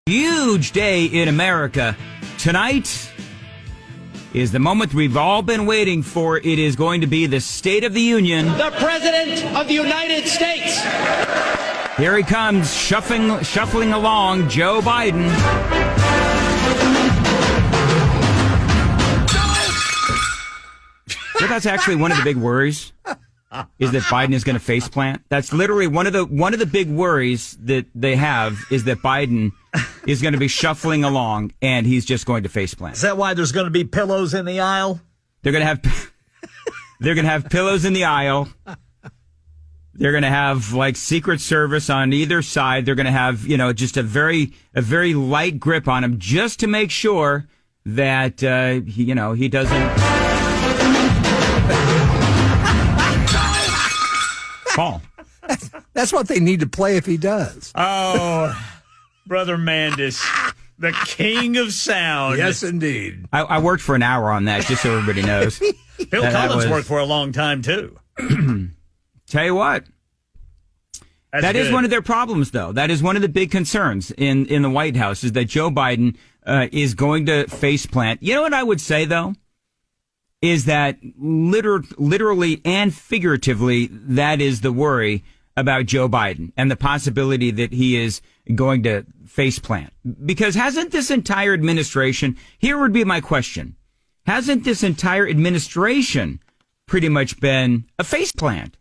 Huge day in America. Tonight is the moment we've all been waiting for. It is going to be the State of the Union. The President of the United States. Here he comes, shuffling along, Joe Biden. So that's actually one of the big worries, is that Biden is going to faceplant. That's literally one of the big worries that they have, is that Biden is going to be shuffling along and he's just going to faceplant. Is that why there's going to be pillows in the aisle? They're going to have pillows in the aisle. They're going to have like Secret Service on either side. They're going to have, just a very light grip on him, just to make sure that he doesn't fall. That's what they need to play if he does. Oh, Brother Mandis, the king of sound. Yes, indeed. I worked for an hour on that, just so everybody knows. Bill Collins worked for a long time, too. Tell you what. That is one of their problems, though. That is one of the big concerns in the White House, is that Joe Biden is going to faceplant. You know what I would say, though? Is that literally and figuratively, that is the worry about Joe Biden and the possibility that he is going to faceplant. Because hasn't this entire administration, here would be my question, hasn't this entire administration pretty much been a faceplant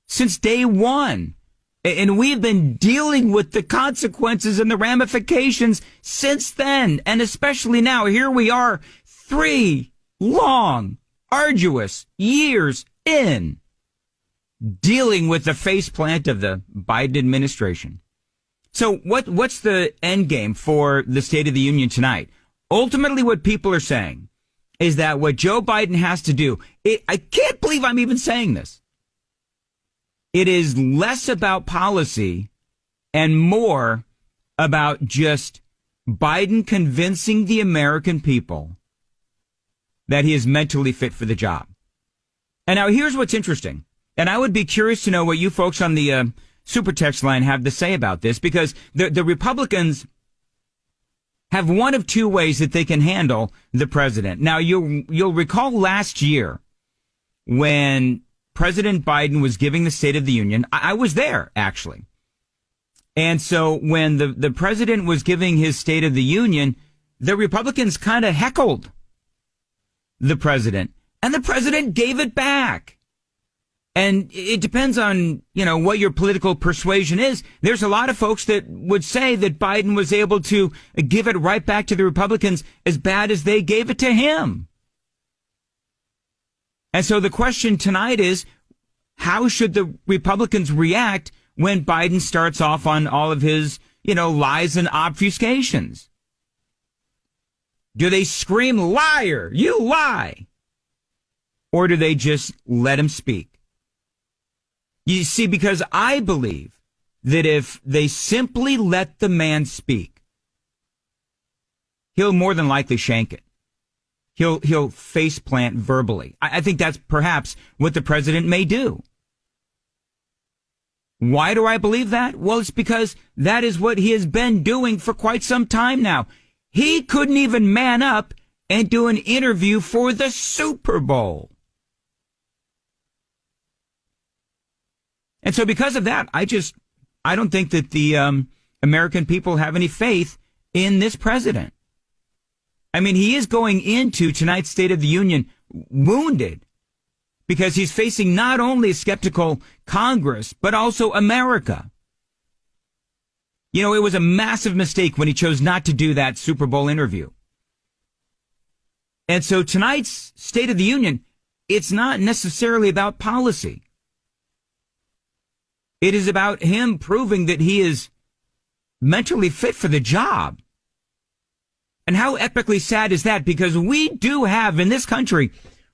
since day one? And we've been dealing with the consequences and the ramifications since then. And especially now, here we are, 3 long, arduous years in, dealing with the faceplant of the Biden administration. So what's the end game for the State of the Union tonight? Ultimately, what people are saying is that what Joe Biden has to do, I can't believe I'm even saying this. It is less about policy and more about just Biden convincing the American people that he is mentally fit for the job. And now here's what's interesting. And I would be curious to know what you folks on the super text line have to say about this, because the Republicans have one of two ways that they can handle the president. Now, you'll recall last year when President Biden was giving the State of the Union. I was there, actually. And so when the president was giving his State of the Union, the Republicans kind of heckled the president, and the president gave it back. And it depends on, what your political persuasion is. There's a lot of folks that would say that Biden was able to give it right back to the Republicans as bad as they gave it to him. And so the question tonight is, how should the Republicans react when Biden starts off on all of his, lies and obfuscations? Do they scream, liar, you lie? Or do they just let him speak? You see, because I believe that if they simply let the man speak, he'll more than likely shank it. He'll faceplant verbally. I think that's perhaps what the president may do. Why do I believe that? Well, it's because that is what he has been doing for quite some time now. He couldn't even man up and do an interview for the Super Bowl. And so because of that, I don't think that the American people have any faith in this president. I mean, he is going into tonight's State of the Union wounded because he's facing not only a skeptical Congress, but also America. It was a massive mistake when he chose not to do that Super Bowl interview. And so tonight's State of the Union, it's not necessarily about policy. It is about him proving that he is mentally fit for the job. And how epically sad is that? Because we do have in this country,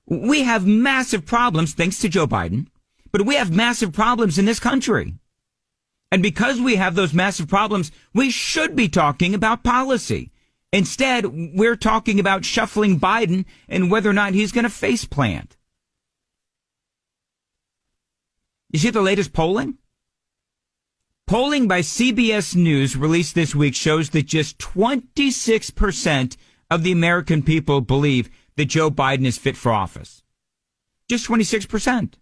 we have massive problems thanks to Joe Biden, but we have massive problems in this country. And because we have those massive problems, we should be talking about policy. Instead, we're talking about shuffling Biden and whether or not he's going to faceplant. You see the latest polling? Polling by CBS News released this week shows that just 26% of the American people believe that Joe Biden is fit for office. Just 26%.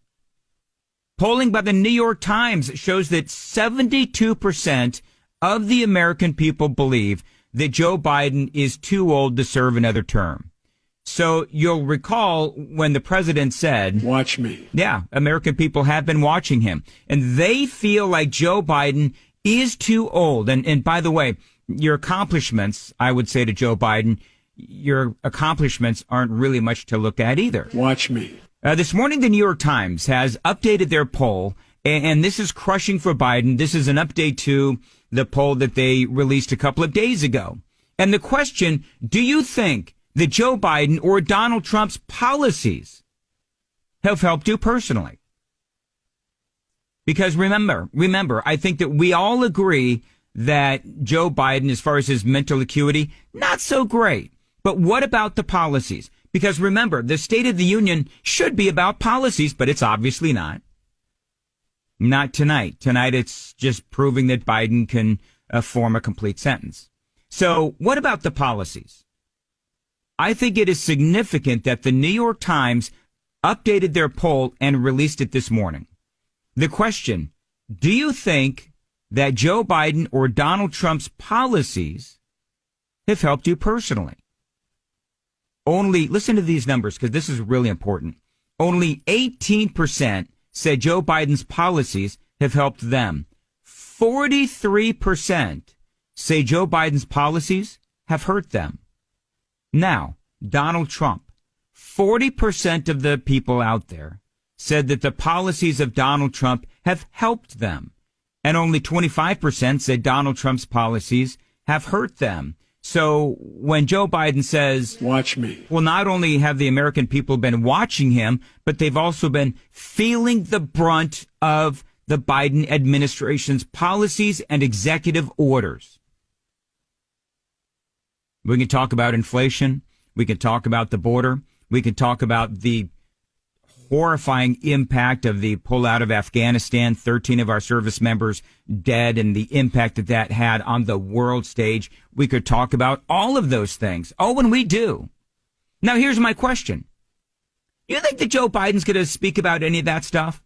Polling by the New York Times shows that 72% of the American people believe that Joe Biden is too old to serve another term. So you'll recall when the president said, "Watch me." Yeah, American people have been watching him, and they feel like Joe Biden is too old. And by the way, your accomplishments, I would say to Joe Biden, your accomplishments aren't really much to look at either. Watch me. This morning, the New York Times has updated their poll, and this is crushing for Biden. This is an update to the poll that they released a couple of days ago. And the question, do you think that Joe Biden or Donald Trump's policies have helped you personally? Because remember, I think that we all agree that Joe Biden, as far as his mental acuity, not so great. But what about the policies? Because remember, the State of the Union should be about policies, but it's obviously not. Not tonight. Tonight, it's just proving that Biden can form a complete sentence. So what about the policies? I think it is significant that the New York Times updated their poll and released it this morning. The question, do you think that Joe Biden or Donald Trump's policies have helped you personally? Only, listen to these numbers because this is really important. Only 18% said Joe Biden's policies have helped them. 43% say Joe Biden's policies have hurt them. Now, Donald Trump, 40% of the people out there said that the policies of Donald Trump have helped them. And only 25% said Donald Trump's policies have hurt them. So when Joe Biden says, "Watch me," well, not only have the American people been watching him, but they've also been feeling the brunt of the Biden administration's policies and executive orders. We can talk about inflation. We can talk about the border. We can talk about the horrifying impact of the pullout of Afghanistan, 13 of our service members dead, and the impact that that had on the world stage. We could talk about all of those things. Oh, and we do. Now, here's my question. You think that Joe Biden's going to speak about any of that stuff?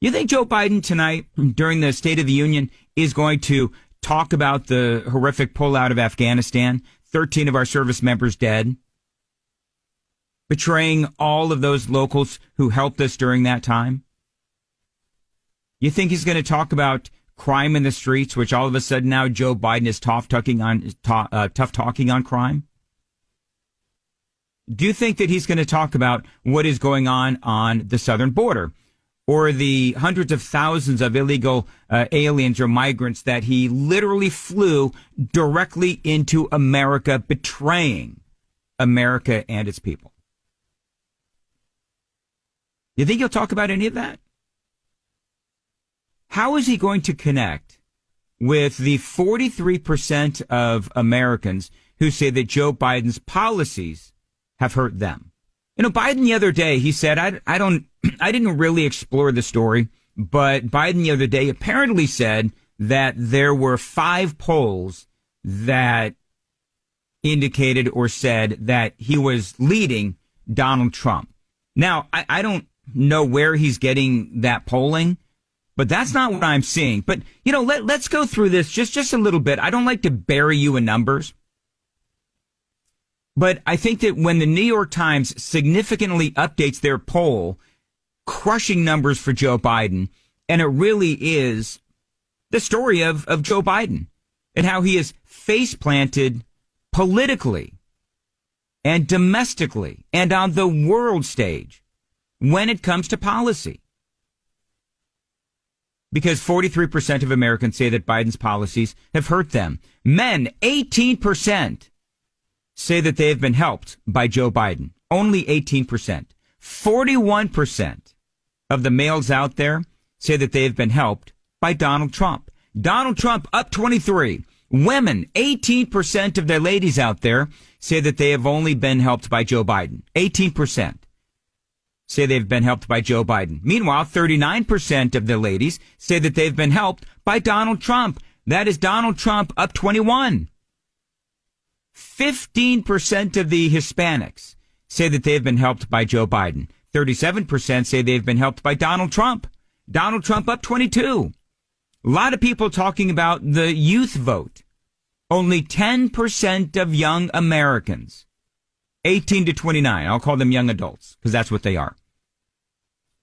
You think Joe Biden tonight, during the State of the Union, is going to talk about the horrific pullout of Afghanistan, 13 of our service members dead, betraying all of those locals who helped us during that time? You think he's going to talk about crime in the streets, which all of a sudden now Joe Biden is tough talking on crime? Do you think that he's going to talk about what is going on the southern border, or the hundreds of thousands of illegal aliens or migrants that he literally flew directly into America, betraying America and its people? You think he'll talk about any of that? How is he going to connect with the 43% of Americans who say that Joe Biden's policies have hurt them? You know, Biden the other day, he said, I didn't really explore the story, but Biden the other day apparently said that there were 5 polls that indicated or said that he was leading Donald Trump. Now, I don't know where he's getting that polling, but that's not what I'm seeing. But, you know, let's go through this just a little bit. I don't like to bury you in numbers, but I think that when the New York Times significantly updates their poll, crushing numbers for Joe Biden, and it really is the story of Joe Biden and how he is face planted politically and domestically and on the world stage when it comes to policy. Because 43% of Americans say that Biden's policies have hurt them. Men, 18% say that they have been helped by Joe Biden. Only 18%. 41% of the males out there say that they have been helped by Donald Trump. Donald Trump up 23. Women, 18% of their ladies out there say that they have only been helped by Joe Biden. 18%. say they've been helped by Joe Biden. Meanwhile, 39% of the ladies say that they've been helped by Donald Trump. That is Donald Trump up 21. 15% of the Hispanics say that they've been helped by Joe Biden. 37% say they've been helped by Donald Trump. Donald Trump up 22. A lot of people talking about the youth vote. Only 10% of young Americans, 18 to 29, I'll call them young adults because that's what they are.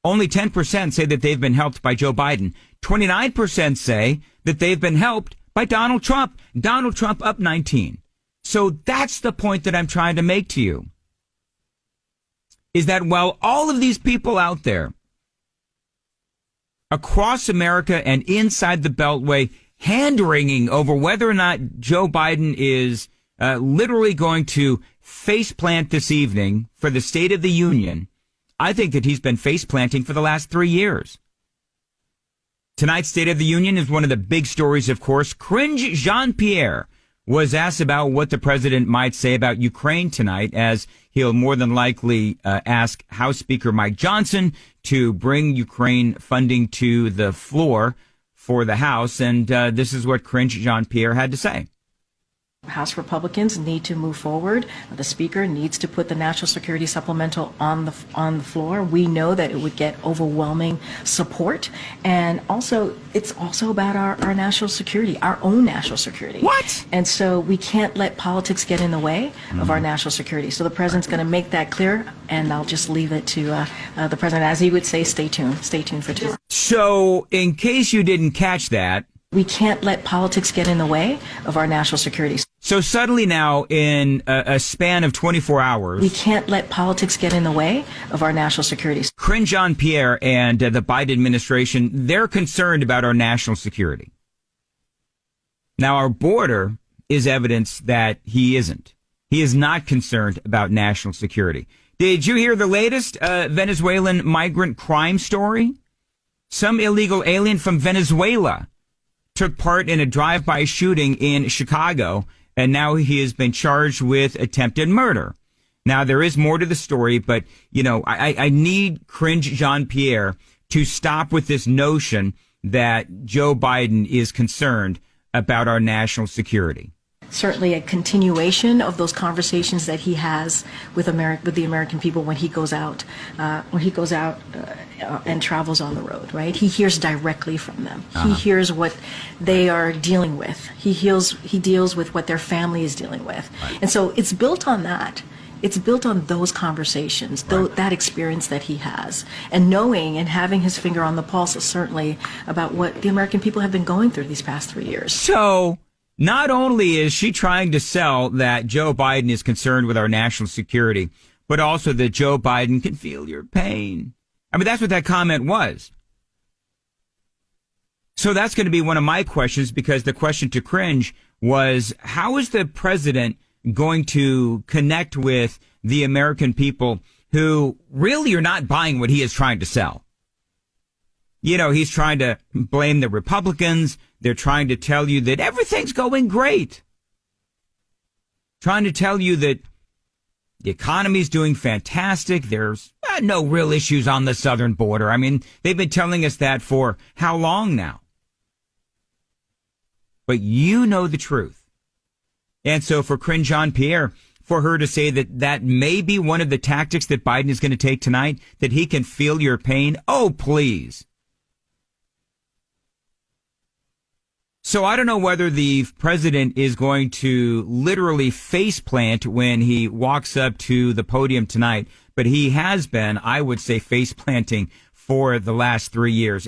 Only 10% say that they've been helped by Joe Biden. 29% say that they've been helped by Donald Trump. Donald Trump up 19. So that's the point that I'm trying to make to you. Is that while all of these people out there across America and inside the Beltway hand-wringing over whether or not Joe Biden is literally going to faceplant this evening for the State of the Union, I think that he's been faceplanting for the last 3 years. Tonight's State of the Union is one of the big stories, of course. Cringe Jean-Pierre was asked about what the president might say about Ukraine tonight, as he'll more than likely ask House Speaker Mike Johnson to bring Ukraine funding to the floor for the House. And this is what Cringe Jean-Pierre had to say. House Republicans need to move forward. The Speaker needs to put the National Security Supplemental on the floor. We know that it would get overwhelming support, and also it's also about our national security, our own national security. What? And so we can't let politics get in the way of our national security. So the president's going to make that clear, and I'll just leave it to the president, as he would say, stay tuned. Stay tuned for tomorrow. So, in case you didn't catch that, we can't let politics get in the way of our national security. So suddenly now, in a span of 24 hours, we can't let politics get in the way of our national security. Cringe Jean-Pierre and the Biden administration, they're concerned about our national security. Now, our border is evidence that he isn't. He is not concerned about national security. Did you hear the latest Venezuelan migrant crime story? Some illegal alien from Venezuela took part in a drive-by shooting in Chicago, and now he has been charged with attempted murder. Now, there is more to the story, but, you know, I need Cringe Jean-Pierre to stop with this notion that Joe Biden is concerned about our national security. Certainly a continuation of those conversations that he has with the American people when he goes out and travels on the road, right? He hears directly from them. He hears what they are dealing with. He deals with what their family is dealing with. Right. And so it's built on that. It's built on those conversations, that experience that he has, and knowing and having his finger on the pulse, certainly, about what the American people have been going through these past 3 years. So not only is she trying to sell that Joe Biden is concerned with our national security, but also that Joe Biden can feel your pain. I mean, that's what that comment was. So that's going to be one of my questions, because the question to Cringe was, how is the president going to connect with the American people who really are not buying what he is trying to sell? You know, he's trying to blame the Republicans. They're trying to tell you that everything's going great. Trying to tell you that the economy's doing fantastic. There's no real issues on the southern border. I mean, they've been telling us that for how long now? But you know the truth. And so for Cringe Jean-Pierre, for her to say that that may be one of the tactics that Biden is going to take tonight, that he can feel your pain, oh, please. So I don't know whether the president is going to literally faceplant when he walks up to the podium tonight, but he has been, I would say, faceplanting for the last 3 years.